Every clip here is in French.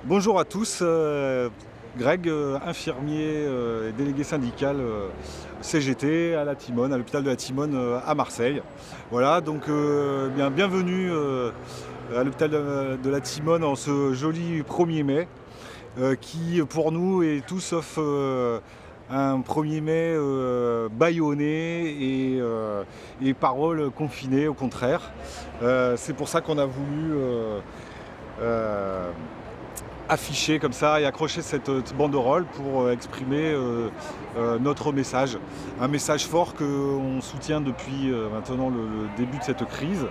Bonjour à tous, Greg, infirmier et délégué syndical CGT à la Timone, à l'hôpital de la Timone à Marseille. Voilà, donc bienvenue à l'hôpital de la Timone en ce joli 1er mai, qui pour nous est tout sauf un 1er mai bâillonné et paroles confinées, au contraire. C'est pour ça qu'on a voulu euh, afficher comme ça et accrocher cette banderole pour exprimer notre message. Un message fort qu'on soutient depuis maintenant le début de cette crise.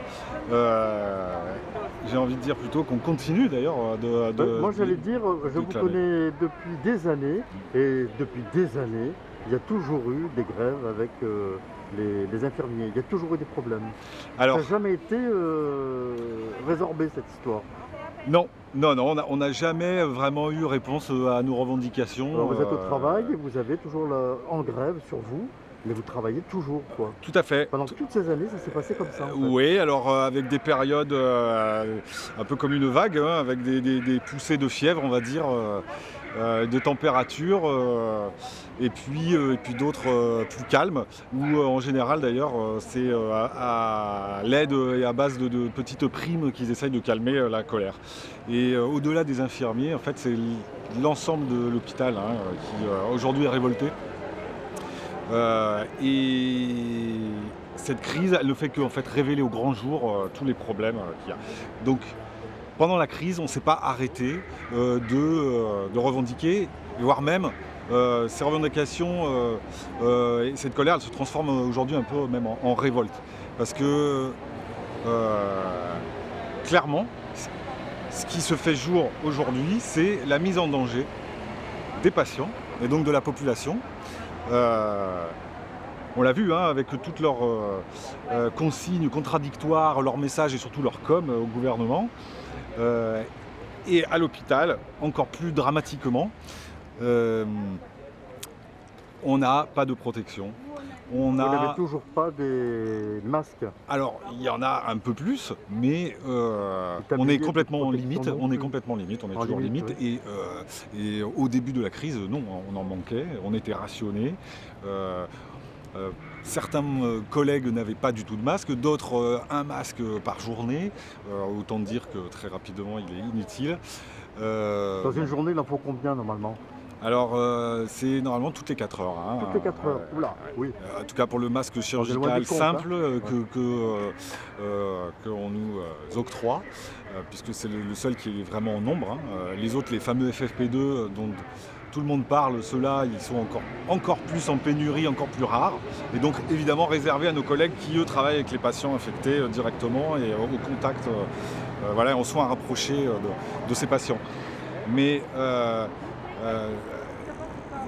J'ai envie de dire plutôt qu'on continue d'ailleurs Moi j'allais dire, je vous clamer. connais depuis des années, et depuis des années, il y a toujours eu des grèves avec les infirmiers, il y a toujours eu des problèmes. Ça Alors, n'a jamais été résorbé cette histoire. non, non, on n'a jamais vraiment eu réponse à nos Alors revendications. vous êtes au travail et vous avez toujours en grève sur vous, mais vous travaillez toujours quoi. Tout à fait. Pendant toutes ces années, ça s'est passé comme ça en fait. Oui, alors avec des périodes un peu comme une vague, hein, avec des poussées de fièvre, on va dire, de température, et puis d'autres plus calmes, où en général d'ailleurs c'est à l'aide et à base de petites primes qu'ils essayent de calmer la colère. Et au-delà des infirmiers, en fait, c'est l'ensemble de l'hôpital qui aujourd'hui est révolté. Et cette crise, elle ne fait qu'en fait révéler au grand jour tous les problèmes qu'il y a. Donc pendant la crise, on ne s'est pas arrêté de revendiquer, voire même ces revendications et cette colère, elle se transforme aujourd'hui un peu même en révolte. Parce que clairement, ce qui se fait jour aujourd'hui, c'est la mise en danger des patients et donc de la population. Euh, on l'a vu avec toutes leurs consignes contradictoires, leurs messages et surtout leur com au gouvernement. Euh, et à l'hôpital, encore plus dramatiquement, euh, on n'a pas de protection. On Vous n'avez a, toujours pas des masques, alors il y en a un peu plus, mais des on est tabliers de complètement en protection limite. non On est plus. complètement limite. On est En toujours limite, limite. oui. Et au début de la crise, non, on en manquait. On était rationnés. Euh, Euh, certains collègues n'avaient pas du tout de masque, d'autres un masque par journée. Autant dire que très rapidement il est inutile. Dans une Bon. journée, il en faut combien normalement? Alors c'est normalement toutes les 4 heures. Toutes les 4 heures. Oula, oui. En tout cas pour le masque On est loin du chirurgical compte, hein. simple qu'on nous octroie, puisque c'est le seul qui est vraiment en nombre. Les autres, les fameux FFP2 dont tout le monde parle, ceux-là, ils sont encore plus en pénurie, encore plus rares. Et donc évidemment réservés à nos collègues qui, eux, travaillent avec les patients infectés directement et au contact, voilà, en soins rapprochés de ces patients. Mais euh,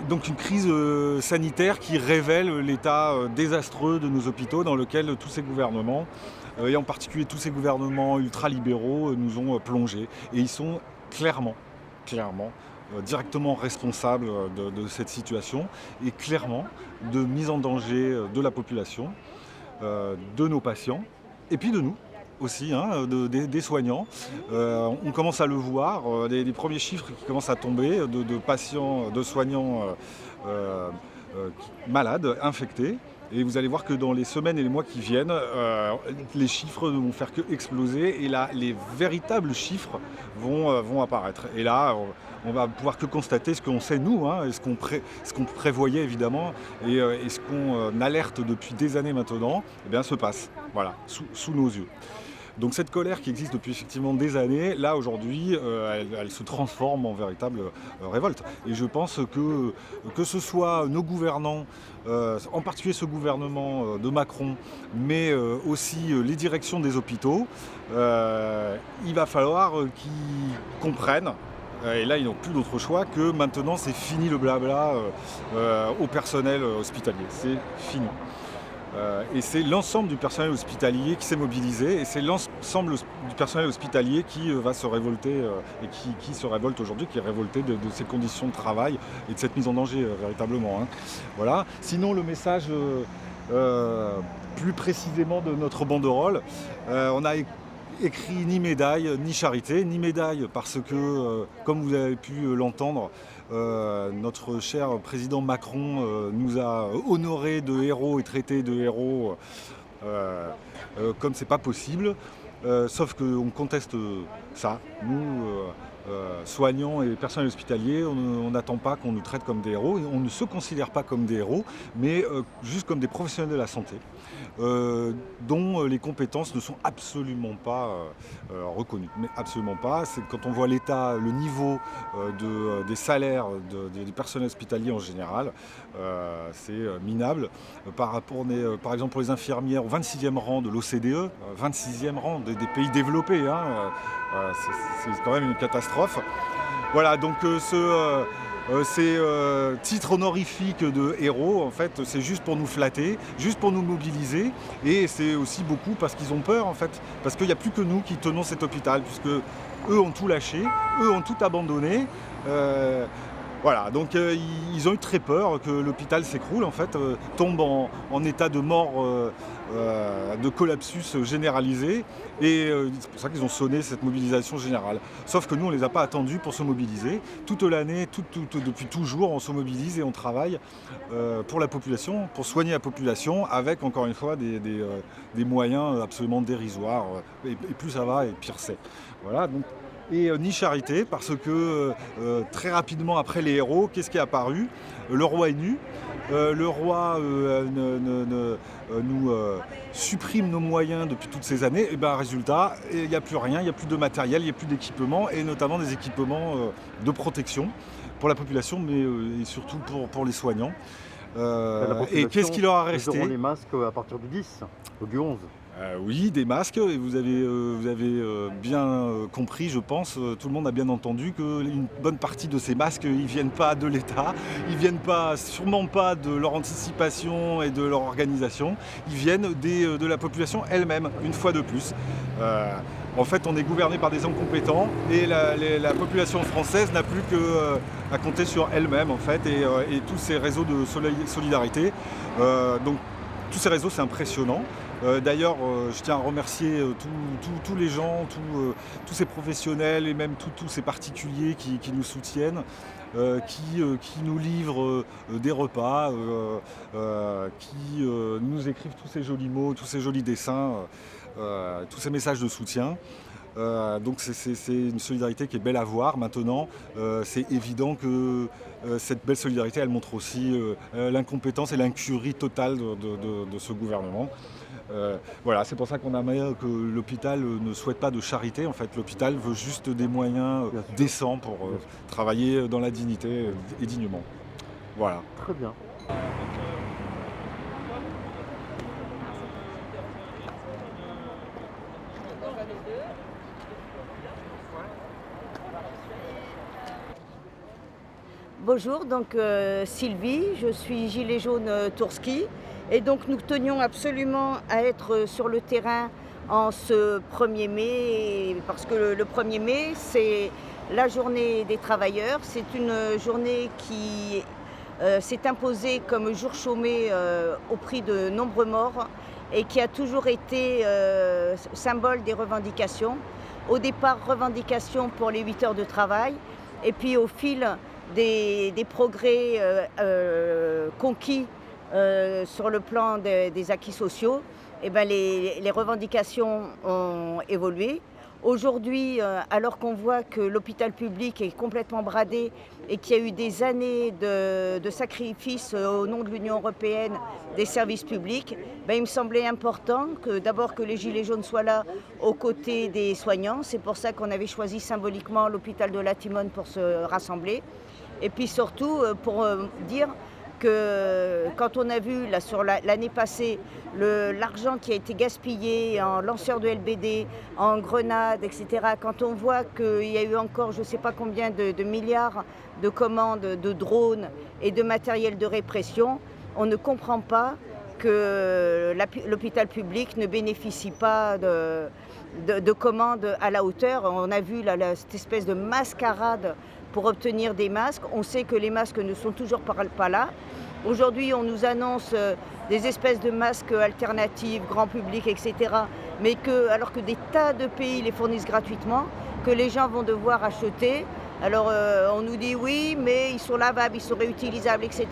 donc une crise sanitaire qui révèle l'état désastreux de nos hôpitaux dans lequel tous ces gouvernements, et en particulier tous ces gouvernements ultralibéraux, nous ont plongés. Et ils sont clairement, directement responsables de cette situation et clairement de mise en danger de la population, de nos patients et puis de nous aussi, des soignants. On commence à le voir, des premiers chiffres qui commencent à tomber de patients, de soignants malades, infectés. Et vous allez voir que dans les semaines et les mois qui viennent, les chiffres ne vont faire que exploser et là, les véritables chiffres vont apparaître. Et là, on va pouvoir que constater ce qu'on sait nous, et ce qu'on prévoyait évidemment, et ce qu'on alerte depuis des années maintenant, eh bien, se passe, voilà, sous nos yeux. Donc cette colère qui existe depuis effectivement des années, là aujourd'hui, elle se transforme en véritable révolte. Et je pense que ce soit nos gouvernants, en particulier ce gouvernement de Macron, mais aussi les directions des hôpitaux, il va falloir qu'ils comprennent. Et là, ils n'ont plus d'autre choix que maintenant, c'est fini le blabla au personnel hospitalier. C'est fini. Et c'est l'ensemble du personnel hospitalier qui s'est mobilisé, et c'est l'ensemble du personnel hospitalier qui va se révolter, et qui se révolte aujourd'hui, qui est révolté de ces conditions de travail et de cette mise en danger véritablement. Voilà. Sinon, le message plus précisément de notre banderole, on a écrit ni médaille ni charité. Ni médaille parce que, comme vous avez pu l'entendre, notre cher président Macron nous a honorés de héros et traités de héros comme c'est pas possible. Sauf qu'on conteste ça. Nous, soignants et personnels hospitaliers, on n'attend pas qu'on nous traite comme des héros. On ne se considère pas comme des héros, mais juste comme des professionnels de la santé, dont les compétences ne sont absolument pas reconnues. Mais absolument pas. C'est quand on voit l'état, le niveau des salaires des personnels hospitaliers en général, c'est minable. Par exemple pour les infirmières, au 26e rang de l'OCDE, 26e rang des pays développés, c'est quand même une catastrophe. Voilà, donc ces titres honorifiques de héros, en fait, c'est juste pour nous flatter, juste pour nous mobiliser, et c'est aussi beaucoup parce qu'ils ont peur, en fait, parce qu'il n'y a plus que nous qui tenons cet hôpital, puisque eux ont tout lâché, eux ont tout abandonné. Voilà, donc ils ont eu très peur que l'hôpital s'écroule, en fait, tombe en état de mort, de collapsus généralisé, et c'est pour ça qu'ils ont sonné cette mobilisation générale. Sauf que nous, on ne les a pas attendus pour se mobiliser. Toute l'année, depuis toujours, on se mobilise et on travaille pour la population, pour soigner la population, avec, encore une fois, des moyens absolument dérisoires. Et plus ça va, et pire c'est. Voilà, donc. Et ni charité, parce que très rapidement après les héros, qu'est-ce qui est apparu? Le roi est nu, le roi nous supprime nos moyens depuis toutes ces années, et bien résultat, il n'y a plus rien, il n'y a plus de matériel, il n'y a plus d'équipements, et notamment des équipements de protection pour la population, mais et surtout pour les soignants. Et qu'est-ce qui leur a resté? Ils auront les masques à partir du 10 ou du 11. Oui, des masques, et vous avez bien compris, je pense, tout le monde a bien entendu qu'une bonne partie de ces masques, ils ne viennent pas de l'État, ils ne viennent sûrement pas de leur anticipation et de leur organisation, ils viennent de la population elle-même, une fois de plus. En fait, on est gouverné par des hommes compétents, et la population française n'a plus qu'à compter sur elle-même, en fait, et tous ces réseaux de solidarité. Donc, tous ces réseaux, c'est impressionnant. D'ailleurs, je tiens à remercier tous les gens, tous ces professionnels, et même tous ces particuliers qui nous soutiennent, qui nous livrent des repas, qui nous écrivent tous ces jolis mots, tous ces jolis dessins, tous ces messages de soutien. Donc c'est une solidarité qui est belle à voir. Maintenant, c'est évident que cette belle solidarité, elle montre aussi l'incompétence et l'incurie totale de ce gouvernement. Voilà, c'est pour ça qu'on aimerait que l'hôpital ne souhaite pas de charité. En fait, l'hôpital veut juste des moyens décents pour travailler dans la dignité et dignement. Voilà. Très bien. Bonjour, donc Sylvie, je suis gilet jaune Tourski, et donc nous tenions absolument à être sur le terrain en ce 1er mai, parce que le 1er mai c'est la journée des travailleurs, c'est une journée qui s'est imposée comme jour chômé au prix de nombreux morts, et qui a toujours été symbole des revendications. Au départ, revendications pour les 8 heures de travail, et puis au fil des progrès conquis sur le plan des acquis sociaux, et ben les revendications ont évolué. Aujourd'hui, alors qu'on voit que l'hôpital public est complètement bradé et qu'il y a eu des années de sacrifices au nom de l'Union européenne des services publics, ben, il me semblait important que d'abord que les Gilets jaunes soient là aux côtés des soignants. C'est pour ça qu'on avait choisi symboliquement l'hôpital de la Timone pour se rassembler. Et puis surtout pour dire que quand on a vu là, sur l'année passée l'argent qui a été gaspillé en lanceurs de LBD, en grenades, etc., quand on voit qu'il y a eu encore je ne sais pas combien de milliards de commandes de drones et de matériel de répression, on ne comprend pas que l'hôpital public ne bénéficie pas de commandes à la hauteur. On a vu là, cette espèce de mascarade pour obtenir des masques. On sait que les masques ne sont toujours pas là. Aujourd'hui, on nous annonce des espèces de masques alternatifs, grand public, etc. mais alors que des tas de pays les fournissent gratuitement, que les gens vont devoir acheter. Alors on nous dit oui, mais ils sont lavables, ils sont réutilisables, etc.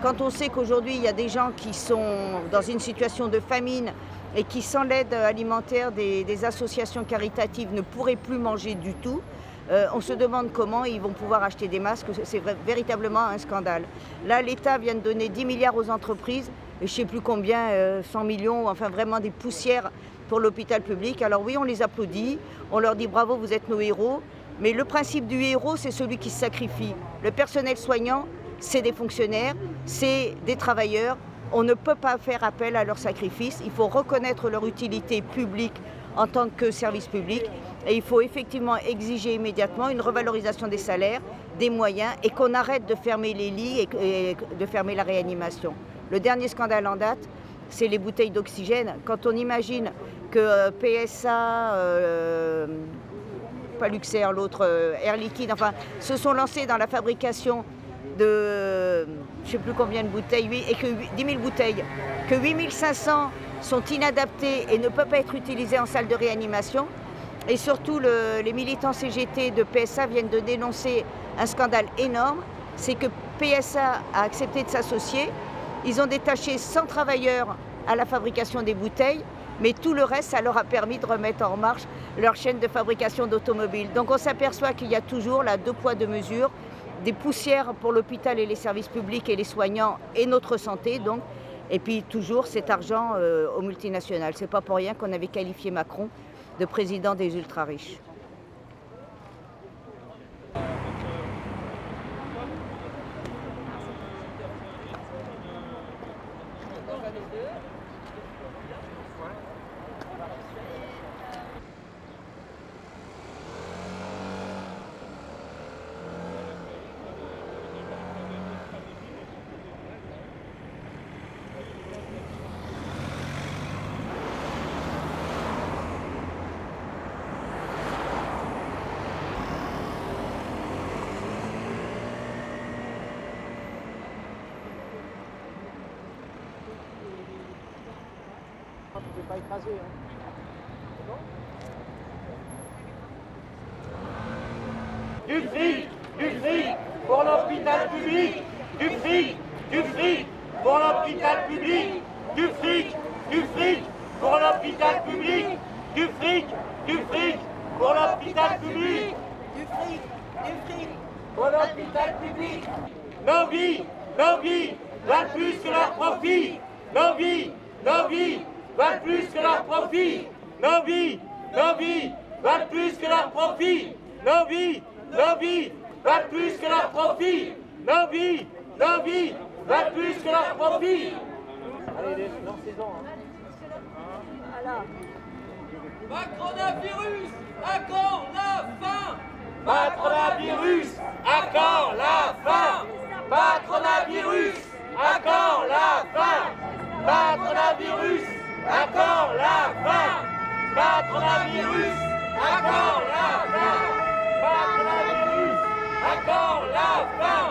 Quand on sait qu'aujourd'hui il y a des gens qui sont dans une situation de famine et qui, sans l'aide alimentaire des associations caritatives, ne pourraient plus manger du tout, on se demande comment ils vont pouvoir acheter des masques. C'est véritablement un scandale. Là, l'État vient de donner 10 milliards aux entreprises, et je ne sais plus combien, 100 millions, enfin vraiment des poussières pour l'hôpital public. Alors oui, on les applaudit, on leur dit bravo, vous êtes nos héros. Mais le principe du héros, c'est celui qui se sacrifie. Le personnel soignant, c'est des fonctionnaires, c'est des travailleurs. On ne peut pas faire appel à leur sacrifice. Il faut reconnaître leur utilité publique en tant que service public. Et il faut effectivement exiger immédiatement une revalorisation des salaires, des moyens, et qu'on arrête de fermer les lits et de fermer la réanimation. Le dernier scandale en date, c'est les bouteilles d'oxygène. Quand on imagine que PSA, pas Luxair, l'autre, Air Liquide, enfin, se sont lancés dans la fabrication de je ne sais plus combien de bouteilles, et que 10 000 bouteilles, que 8 500 sont inadaptées et ne peuvent pas être utilisées en salle de réanimation. Et surtout, les militants CGT de PSA viennent de dénoncer un scandale énorme, c'est que PSA a accepté de s'associer. Ils ont détaché 100 travailleurs à la fabrication des bouteilles, mais tout le reste, ça leur a permis de remettre en marche leur chaîne de fabrication d'automobiles. Donc on s'aperçoit qu'il y a toujours là 2 poids 2 mesures, des poussières pour l'hôpital et les services publics et les soignants et notre santé, donc, et puis toujours cet argent aux multinationales. C'est pas pour rien qu'on avait qualifié Macron de président des ultra-riches. Tu ne pas écraser. Du fric pour l'hôpital public, du fric pour l'hôpital public, du fric pour l'hôpital public, du fric pour l'hôpital public, du fric pour l'hôpital public. Nos vies valent plus que leur profit. Nos vies valent plus que leur profit. Nos vies valent plus que leur profit. Nos vies valent plus que leur profit. Nos vies valent plus que leur profit. Allez, lancez-en. Macronavirus, à quand la fin? Macronavirus, à quand la fin? Macronavirus, à quand la fin? Macronavirus, à quand la fin? Macronavirus, à quand la fin? Macronavirus, à quand la fin?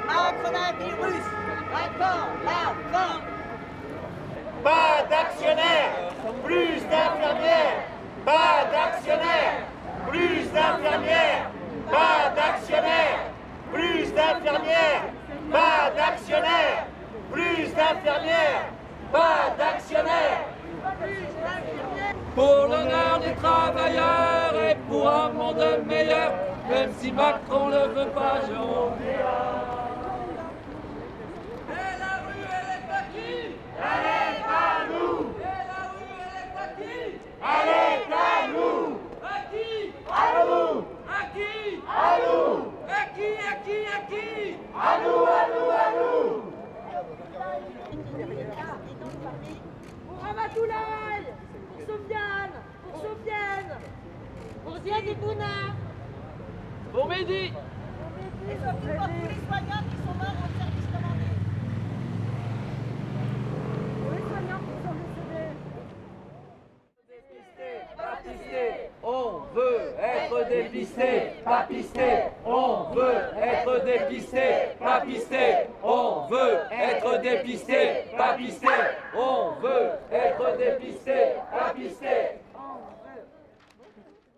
Macronavirus, à quand la fin? Pas d'actionnaires, plus d'infirmières. Pas d'actionnaires, plus d'infirmières. Pas d'actionnaires, plus d'infirmières. Pas d'actionnaires, plus d'infirmières. Pas d'actionnaires. Pour l'honneur des travailleurs et pour un monde meilleur, même si Macron ne le veut pas, je Et la rue, elle est à qui? Elle est à nous. Et la rue, elle est à qui? Elle est à nous. À qui? À nous. À qui? À nous. À qui? À nous, à nous, à nous. Pour Ramatoulaye, pour Sofiane, pour Ziad Ibouna, Pour Mehdi. et surtout pour tous les soignants qui sont morts au service commandé. Pour les soignants qui sont décédés. Papisté, on veut être dépisté, papisté, on veut être dépisté, papisté, on veut être dépisté, papisté, on veut être dépisté, papisté. ouvrir.